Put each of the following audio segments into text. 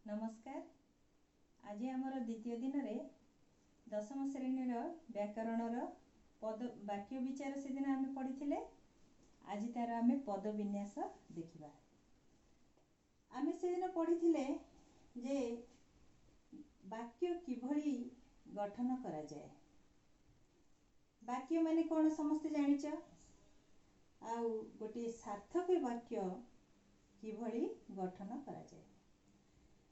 नमस्कार। आज आमर द्वितीय दिन में दशम श्रेणी व्याकरण पद वाक्य विचार से दिन आम पढ़ी। आज तार आम पद विन्यास देखा। आम से दिन पढ़ी जे वाक्य किभली गठन करा जाए। वाक्य माने कौन समस्ते जानिच। आउ गोटे सार्थक वाक्य किभली गठन करा जाए।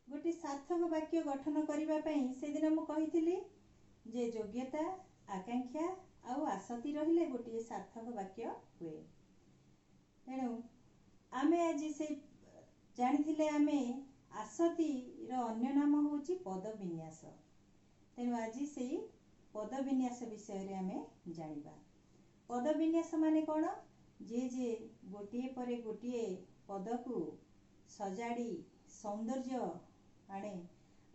गोटे सार्थक वाक्य गठन करने से दिन मु कही जे योग्यता आकांक्षा आउ आसक्ति रहिले गोटे सार्थक वाक्य हुए। तेणु आमे आज से जानी आमे आसक्ति अन्य नाम होची पद विन्यास। तेणु आज से पद विन्यास विषय रे आमे जानिबा। पद विन्यास माने कौन जे जे गोटे परे गोटे पद को सजाड़ी सौंदर्य आने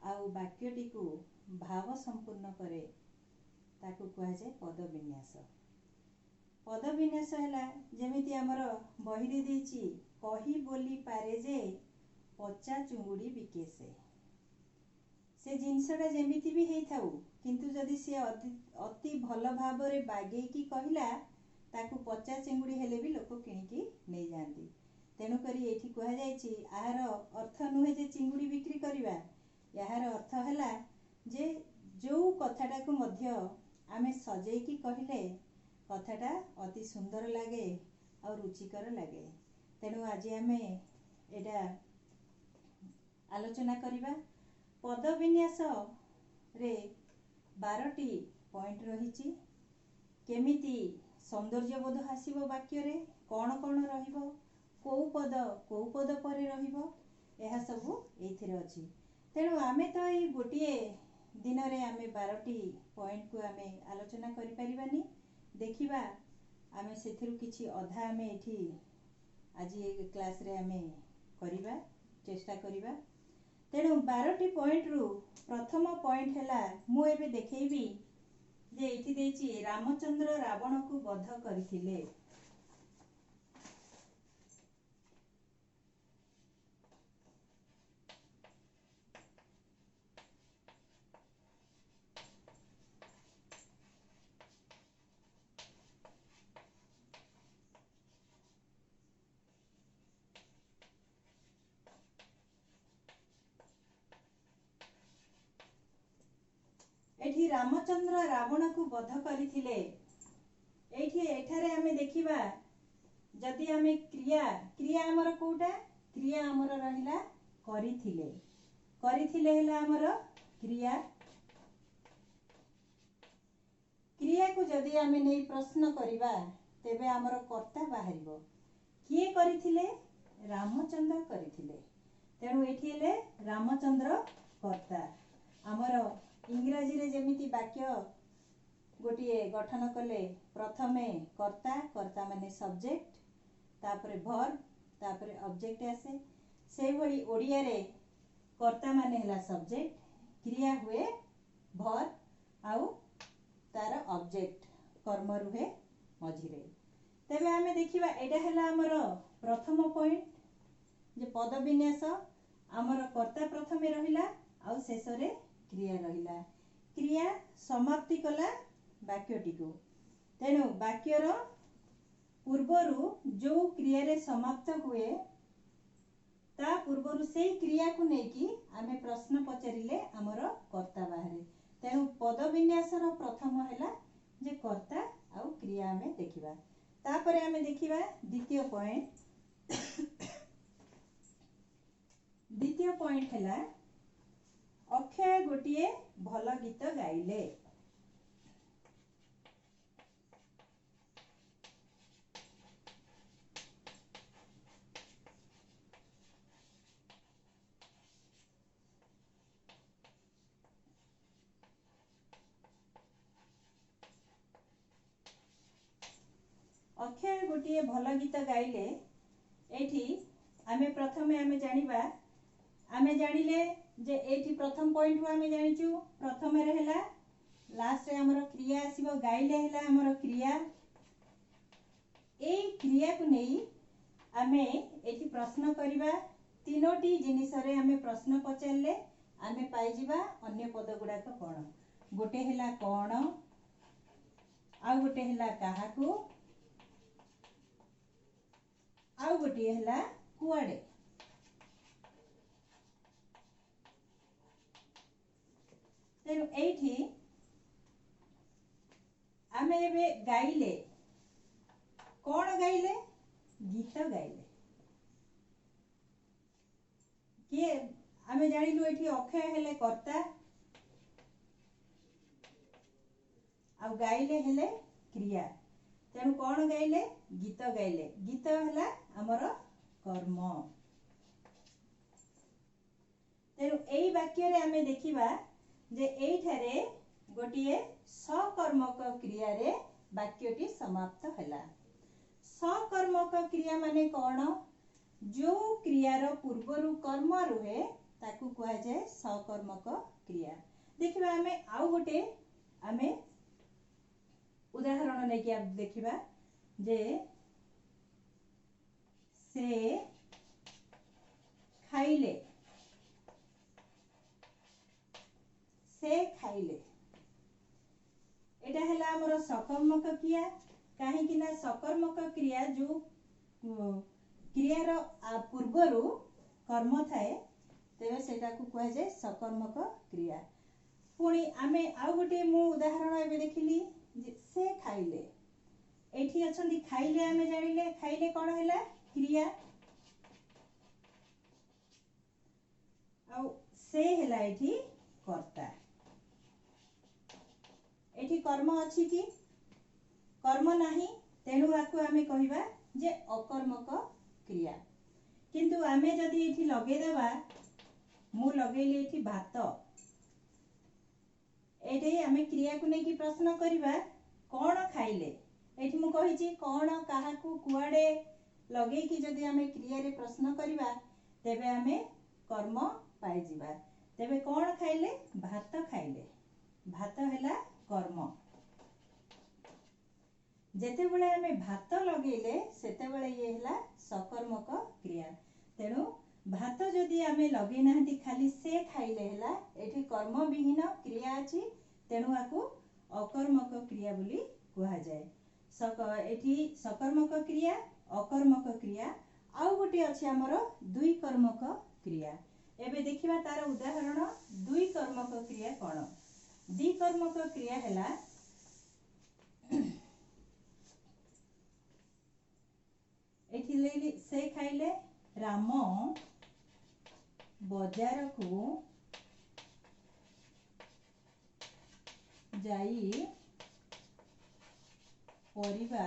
आउ वाक्यटी को भाव संपूर्ण करे ताकू कहा जाए पद विन्यास। पद विन्यास है जमीती आमर बही देछि कही बोली पारे जे पचा चुंगुड़ी बिकेसे। से जिनसटा जेमिति भी हेई थाउ किंतु जदि से अति भल भाव रे बागेई की कहला ताकू पचा चिंगुड़ी हेले भी लोक किणिकी नहीं जाती। तेणु करी एठी कहा जायछि आहार अर्थ नुहे जे चिंगुड़ी बिक्री करिवा। यार अर्थ हैला जे जो कथाटा को मध्य आमे सजेई की कहले कथाटा अति सुंदर लागे और रुचिकर लागे। तेणु आज आमे एटा आलोचना करिबा। पद विन्यास रे 12टी पॉइंट रहिछि। केमिति सौंदर्य बोध आसीबो वाक्य रे कोन कोन रहिबो को पद पर रहा सबू ये अच्छी। तेणु आमे तो ये गोटे दिन रे आमे 12टी पॉइंट को आमे आलोचना करि परिबानी। देखिबा आमे सेथिरु किछि अधा आमे एठी आज ये क्लास रे आमे करिबा चेष्टा करिबा। तेणु 12टी पॉइंट रु प्रथम पॉइंट हैला मु एबे देखैबी जे एठी देछि रामचंद्र रावण को वध करथिले। एठी रामचंद्र रावण को वध करथिले। एठारे आमे देखिबा जदि आमे क्रिया आमर कोटा क्रिया आमर रहिला करिथिले हैला आमर क्रिया को जदि आमे नै प्रश्न करिबा तेबे आमर कर्ता बाहरिबो। किए करिथिले रामचंद्र करिथिले। तेणु एठी हेले रामचंद्र कर्ता। आमर इंग्राजी रे जेमिति वाक्य गोटे गठन कले प्रथमे कर्ता माने सब्जेक्ट तापरे वर्ब तापरे ऑब्जेक्ट आसे। से भली ओडिया रे कर्ता माने हला सब्जेक्ट क्रिया हुए वर्ब आउ तार ऑब्जेक्ट कर्म रुहे मझिरे। तेबे आमे देखिबा एटा हला हमर प्रथम पॉइंट जे पद विन्यास आमर कर्ता प्रथमे रहिला आउ शेष रे क्रिया रहिला। क्रिया समाप्ति कला वाक्यटी को। तेणु वाक्यर पूर्वरु जो क्रिया रे समाप्त हुए ता पूर्वरु से क्रिया को नेकी आमे प्रश्न पचारिले आमर कर्ता बाहरे। तेणु पद विन्यास रो प्रथम हैला जे कर्ता आउ क्रिया आमे देखिबा। तापरे आमे देखिबा द्वितीय पॉइंट हैला अक्षय गोटिए भल गीत गाइले। अक्षय गोटिए भल गीत गाइले एठी आमे प्रथमे आमे जानिबा आमे जानिले जे एठी प्रथम पॉइंट रु आमे जानिचु प्रथम रे हैला लास्ट रे हमर क्रिया आसीबो गाइले हैला हमर क्रिया। ए क्रिया को नेई आमे एठी प्रश्न करिबा तीनोटी जिनिसरे आमे प्रश्न पचारे आमे पाइजिबा अन्य पद गुड़ाक कौन गोटे हैला कौन आउ गोटे हैला काहाकू आउ गोटे हैला कुआडे। तेणु एठी आमे एबे गाइले कौन गाइले गीत गाइले किए आमे जानिलु एठी अक्षय हेले कर्ता आ गाइले हेले क्रिया। तेणु कौन गाइले गीत गाइले गीत हैला हमर कर्म। तेणु एई वाक्य रे आमे देखिबा जे एइठारे गोटिए सकर्मक क्रिया रे वाक्यटी समाप्त हैला। सकर्मक क्रिया माने कौन जो क्रियार पूर्वरु कर्म रुहे ताकू कहा जाए सकर्मक क्रिया। देखिबा आमे आउ गोटे आमे उदाहरण लेके आप देखिबा जे से खाइले एटा हैला हमर सकर्मक क्रिया काहे कि ना सकर्मक क्रिया जो क्रियार पूर्वरु कर्म थाए तेबे सेटा को कहा जाए सकर्मक क्रिया। पुणी आमे आउ गोटे मु उदाहरण एबे देखिली से खाइले एठी अछंती खाइले आमे जानिले खाइले कौन हैला क्रिया आउ से हैला एठी कर्ता। एठी कर्म अछि कि कर्म नाही तेणु आकु आमे कहिबा जे अकर्मक क्रिया। किंतु आमे जदि एठी लगे देबा मु लगेली एठी भात एठी आमे क्रिया को नेकी प्रश्न करिबा कौन खाइले एठी मु कहिची कौन काहाकू कुआडे लगे कि जदि आमे क्रिया रे प्रश्न करिबा तेबे आमे कर्म पाई जिबा। तेबे कौन खाइले भात खाइले भात हैला कर्म। जेते बेले आमे भात लगेले सेते बेले ये हैला सकर्मक क्रिया। तेणु भात जदि आमे लगे नाहंती खाली से खाइले हैला एठी कर्म विहीन क्रिया अछि तेणु आकु अकर्मक क्रिया बोली कहा जाए। एठी सकर्मक क्रिया अकर्मक क्रिया आउ गोटे अछि हमर दुई कर्मक क्रिया। एबे देखिबा तार उदाहरण दुई कर्मक क्रिया कोन द्वि कर्मक क्रिया हैला एठी लेली से खाइले राम बाजार को जाई परिबा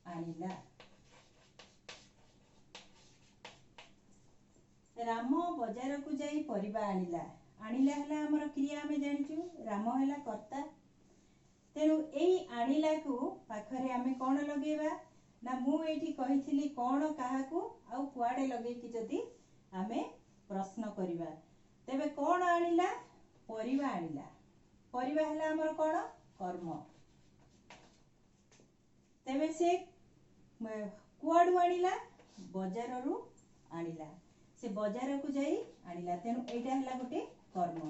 आनिला। राम बाजार को जाई परिबा आनिला आनिला हैला हमर क्रिया आमे जानिचु राम हैला कर्ता। तेणु एई आनिला को पाखरे आमे कौन लगेबा ना मु एठी कहिथिली कौन काहाकू आउ कुआडे लगे कि जदि आमे प्रश्न करिबा तेबे कौन आनिला परिबा आनिला परिबा हैला हमर कौन कर्म। तेबे से कुआडू आनिला बाजाररू आनिला से बाजार को जाई आनिला तेणु एटा हैला गोटे कर्म।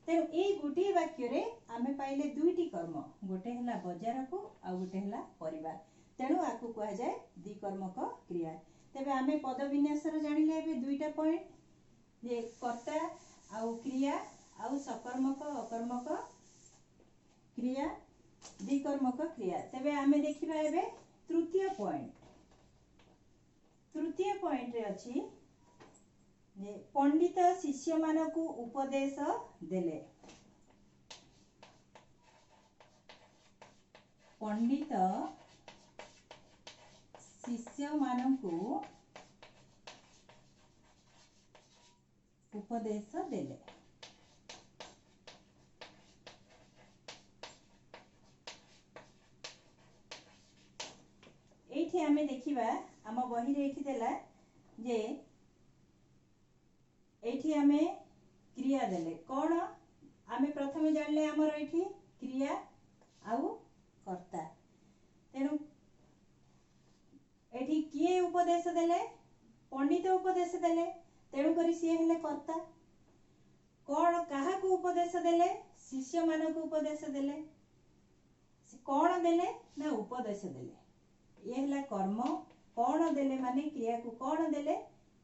तेणु ए गोटे वाक्य रे आमे पाइले दुईटी कर्म गोटे हैला बाजार को आ गोटे हैला परिबा तेणु आकु कहा जाए द्विकर्मक क्रिया। तेबे आमे पद विन्यास रे जानिले एबे दुईटा पॉइंट जे कर्ता आउ क्रिया आउ सकर्मक अकर्मक क्रिया द्विकर्मक क्रिया। तेबे आमे देखिबा एबे तृतीय पॉइंट रे अछि जे पंडित शिष्य मानकु उपदेश देले। पंडित शिष्य मानकु उपदेश देले। एठी आमे देखिबा आम बही रे एठी देला जे एठी आमे क्रिया देले कौन आमे प्रथमे जानले हमर एठी क्रिया आउ कर्ता। तेणु एठी किए उपदेश देले पंडित उपदेश देले तेणु करी सी हेले कर्ता कौन कहा को उपदेश देले शिष्य मान को उपदेश देले कौन देले ना उपदेश देले ये हेला कर्म कौन देले माने क्रिया को कौन देले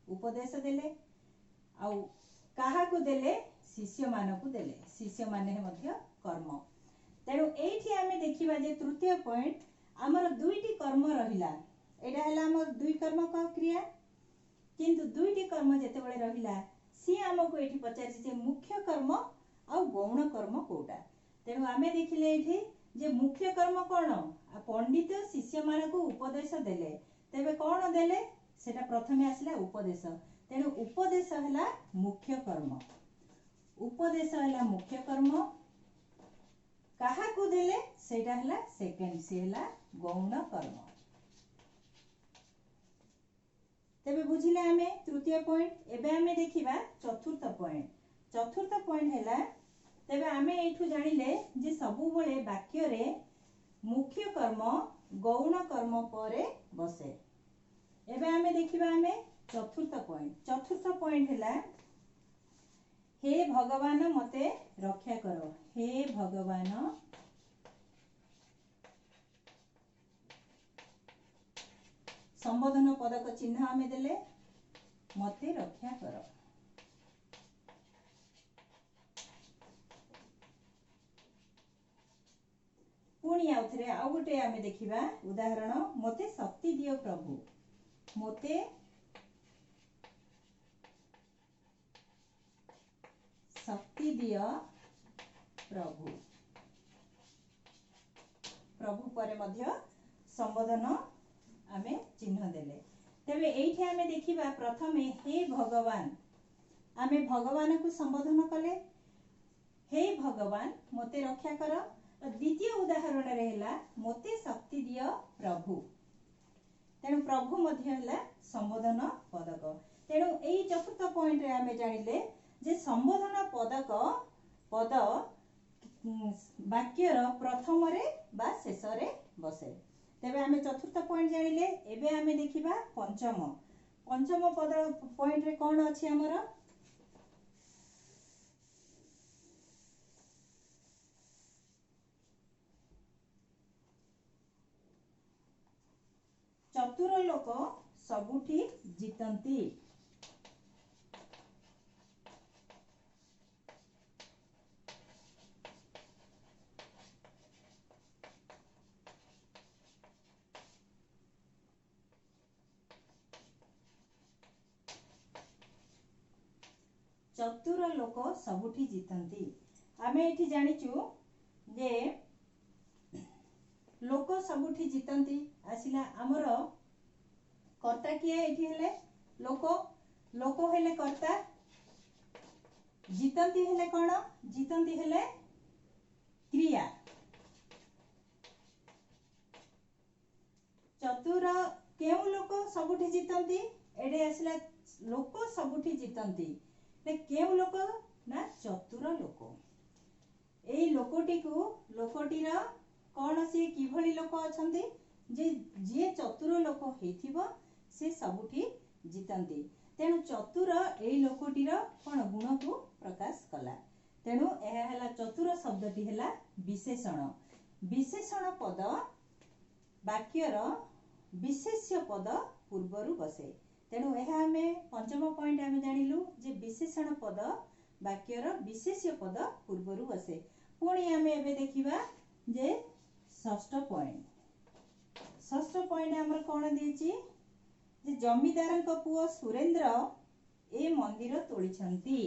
उपदेश देले आउ कहा को देले शिष्य मान को देले शिष्य माने मध्य कर्म तेणु एठी आमे देखिबा जे तृतीय पॉइंट आमर दुईटी कर्म रहिला एटा हला हमर दुई कर्म का क्रिया किंतु दुईटी कर्म जेते बळे रहिला सी हमको एठी पचारि जे मुख्य कर्म आ गौण कर्म कोटा तेणु आमे देखिले एठी जे मुख्य कर्म कोन पंडित शिष्य मान को उपदेश देले तेबे कोन देले सेटा प्रथमे आसला उपदेश तेणु उपदेश हला मुख्य कर्म उपदेश हला मुख्य कर्म कहा को देले सेटा हला सेकंड से हला गौण कर्म तेबे बुझिले आमे तृतीय पॉइंट एबे आमे देखिबा चतुर्थ पॉइंट हला तेबे आमे एठु जानिले जे सबु बळे वाक्य रे मुख्य कर्म गौण कर्म परे बसे एबे आमे देखिबा आमे चतुर्थ पॉइंट हला हे भगवान मते रक्षा करो हे भगवान संबोधन पदक चिन्ह आमे देले मते रक्षा करो पुणी आउथरे आउ गोटे आमे देखिबा उदाहरण मते शक्ति दियो प्रभु मते शक्ति दियो प्रभु प्रभु परे मध्य संबोधन आमे चिन्ह देले तेबे एठी आमे देखिबा प्रथमे हे भगवान आमे भगवान को संबोधन कले हे भगवान मते रक्षा कर द्वितीय उदाहरण रे हला मते शक्ति दियो प्रभु तेणु प्रभु मध्य हला संबोधन पदक तेणु एई चतुर्थ पॉइंट रे आमे जानिले जे संबोधन पदक पद वाक्यर प्रथम रे बा शेष रे बसे तेबे आमे चतुर्थ पॉइंट जानिले एबे आमे देखिबा पंचम पद पॉइंट रे कोन अछि हमर चतुर लोक सबुठी जितंती चतुर लोक सबुठी जितंती आमे एठी जानिचु जे लोक सबुठी जितंती आसिला हमर कर्ता किए एठी हेले लोक लोक हेले कर्ता जितंती हेले कोन जितंती हेले क्रिया चतुर केउ लोक सबुठी जितंती एडे आसिला लोक सबुठी जितंती ने केउ लोक ना चतुर लोक एई लोकटी को लोकटीर कोन से किभली लोक अछंती जे जे चतुर लोक हेथिबो से सबुठी जितंती तेणु चतुर एई लोकटीर कोन गुण को प्रकाश कला तेणु एहा हला चतुर शब्दटी हला विशेषण पद वाक्यर विशेष्य पद पूर्वरु बसे तेणु एहा हमें पंचम पॉइंट आमे जानिलु जे विशेषण पद वाक्यर विशेष्य पद पूर्वरु बसे पुणी आमे एबे देखिबा जे षष्ठ पॉइंट हमर कोन देछि जे जमीदारक पुओ सुरेंद्र ए मंदिर तोलिछंती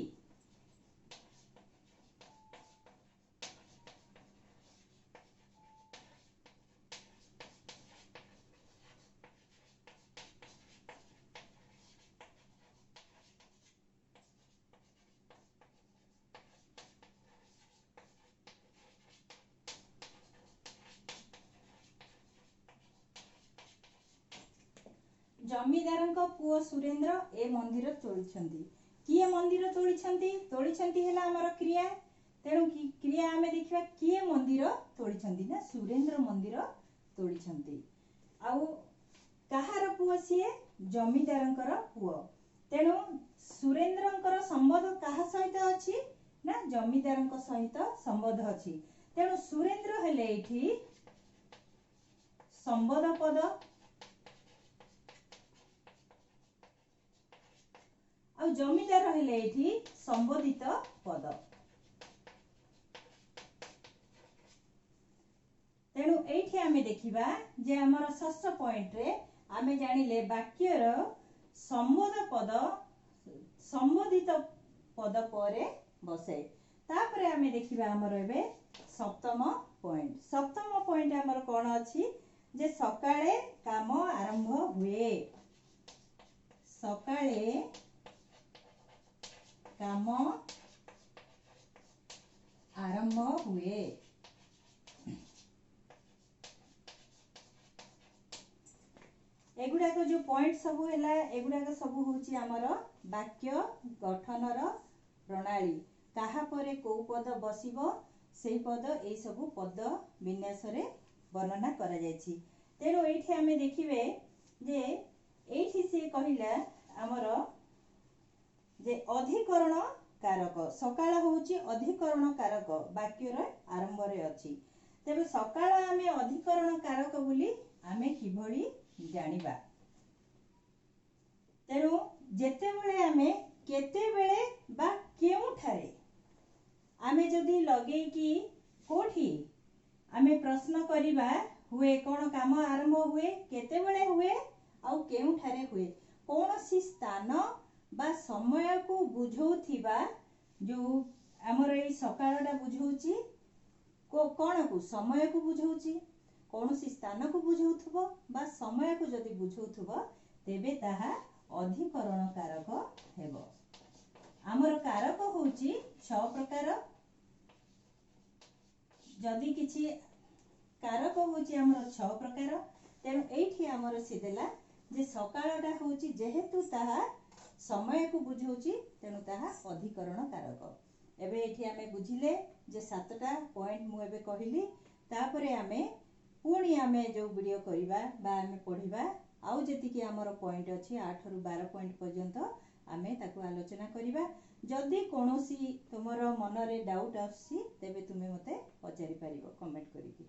जमीदारक पुओ सुरेंद्र ए मंदिर तोलिछंती किए मंदिर तोलिछंती हेला हमर क्रिया तेणु क्रिया आमे देखिबा किए मंदिर तोलिछंती ना सुरेंद्र मंदिर तोलिछंती आउ କାହାର ପୁଅ ସିଏ? ଜମିଦାରଙ୍କର ପୁଅ। ତେଣୁ ସୁରେନ୍ଦ୍ରଙ୍କର ସମ୍ବନ୍ଧ କାହା ସହିତ ଅଛି ନା ଜମିଦାରଙ୍କ ସହିତ ସମ୍ବନ୍ଧ ଅଛି। ତେଣୁ ସୁରେନ୍ଦ୍ର ହେଲେ ଏଇଠି ସମ୍ବୋଧ ପଦ ଆଉ ଜମିଦାର ହେଲେ ଏଇଠି ସମ୍ବୋଧିତ ପଦ। ତେଣୁ ଏଇଠି ଆମେ ଦେଖିବା ଯେ ଆମର ଷଷ୍ଠ ପଏଣ୍ଟରେ ଆମେ ଜାଣିଲେ ବାକ୍ୟର ସମ୍ବୋଧ ପଦ ସମ୍ବୋଧିତ ପଦ ପରେ ବସେ। ତାପରେ ଆମେ ଦେଖିବା ଆମର ଏବେ ସପ୍ତମ ପଏଣ୍ଟ। ସପ୍ତମ ପଏଣ୍ଟ ଆମର କ'ଣ ଅଛି ଯେ ସକାଳେ କାମ ଆରମ୍ଭ ହୁଏ। ସକାଳେ କାମ ଆରମ୍ଭ ହୁଏ। एगुड़ाक जो पॉइंट सब है एगुड़ाक सब हूँ आमर वाक्य गठनर प्रणाली कहा परे को पद बसिबो से पद ए सब पद विन्यास रे वर्णना करा जायछि। तेणु एठी आमे देखिबे जे एठी से कहिला आमर जे अधिकरण कारक सकाळ होउछि अधिकरण कारक वाक्यर आरंभ रे अछि। तेबे सकाळ आमे अधिकरण कारक बोली आमे किभଳି जानिबा। तेणु जेते बेले आमे केते बेले बा केउठारे आमे जदि लगे कि कोठी आमे प्रश्न करिबा हुए कोन काम आरंभ हुए केते बेले हुए आउ केउठारे हुए कोनोसी स्थान बा समय को बुझौथिबा जो हमर ए सकाळटा बुझौछि कोन को समय को बुझौछि कोनोसी स्थान को बुझौथबो बा समय को जदि बुझौथबो तेबे ताहा अधिकरण कारक हेबो। हमर कारक होउछि 6 प्रकार। जदि किछि कारक होउछि हमर 6 प्रकार। तेणु एठी हमर सिदेला जे सकाळटा होउछि जेहेतु ताहा समय को बुझौछि तेणु ताहा अधिकरण कारक। एबे एठी आमे बुझिले जे 7टा पॉइंट मु एबे कहिली तापरे आमे पुणी आमे जो वीडियो करिबा बा आमे पढिबा आउ जेति कि हमर पॉइंट अछि 8 रु 12 पॉइंट पर्यंत आमे ताकू आलोचना करिबा। जदि कोनोसी तुमरो मन रे डाउट आसी तेबे तुमे मते पचारि परिबो कमेंट करिके।